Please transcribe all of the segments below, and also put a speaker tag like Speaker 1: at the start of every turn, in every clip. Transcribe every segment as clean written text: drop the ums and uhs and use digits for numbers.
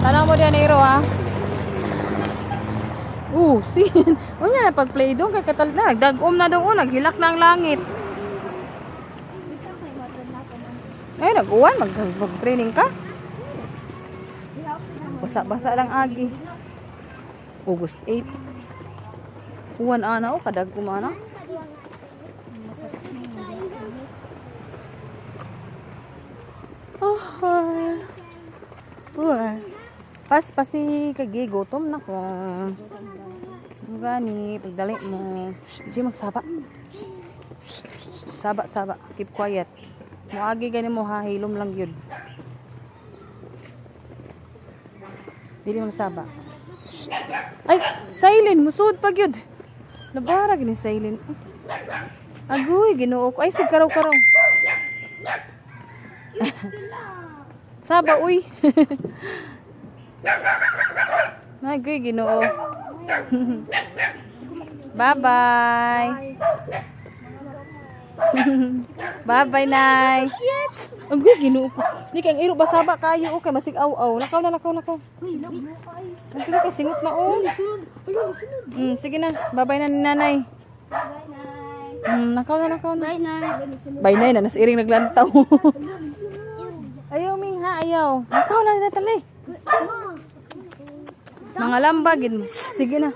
Speaker 1: Tanaw mo diyan Nero ha. Sin. Unya na pag-play doon kay katal na dagom na doon naghilak na ang langit. Ay nag-uwan mag-training ka. Basa-basa lang agi. August 8. Uwan ana o kadagom ana. Pas-pasi kagi gutom na ko. Gani, pagdali mo. Di magsaba. Saba. Keep quiet. Moagi gani mo ha, hilom lang yun. Dili magsaba. Ay, silent. Musud pag yun. Nabarag ni silent. Agoy, ginoo ko. Ay, sig karaw-karaw. Saba, uy. Agoy, ginoo. Bye-bye. Bye-bye, Nay. Agoy, ginoo ko. Di kang iro basaba kayo. Okay, masig aw-aw. Lakaw na. Ito na kasingot na, oh. Sige na. Bye-bye na ni Nanay. Nakaw na. Bye, Nay. Na nasiring naglantaw. Ayaw, Ming, ha? Ayaw. Nakaw na, natali. Mga lambagin. Sige na.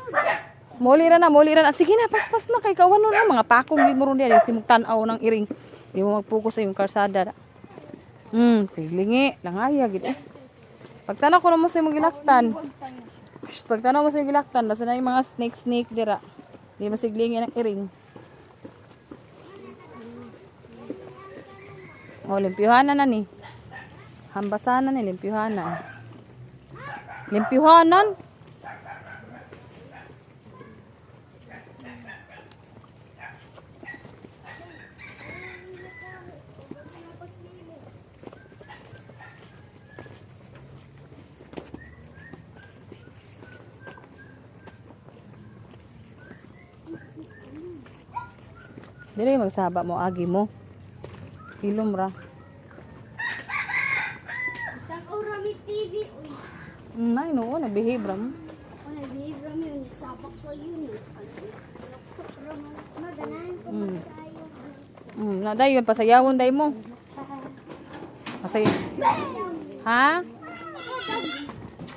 Speaker 1: Muliran na. Sige na, pas na. Kay kawan na. Mga pakong din mo rin yan. Simug tanaw ng iring. Di mo mag-focus sa yung karsada. Silingi. Langaya, gitu. Pagtanaw ko na mo sa yung gilaktan. Pagtanaw mo sa yung gilaktan. Basta na yung mga snake dira. Di masiglingi ng iring. Limpyuhanan na ni. Hambasanan ni, limpyuhanan. Limpyuhanan? Dili magsaba mo, agi mo. Hilom ra.
Speaker 2: TV.
Speaker 1: Nay, no, nag-behave ra mo.
Speaker 2: Nag-behave ra mo, sabak ko yun. Maganahan ko tayo.
Speaker 1: Nadayon, pasayawon day mo. Pasay. Ha?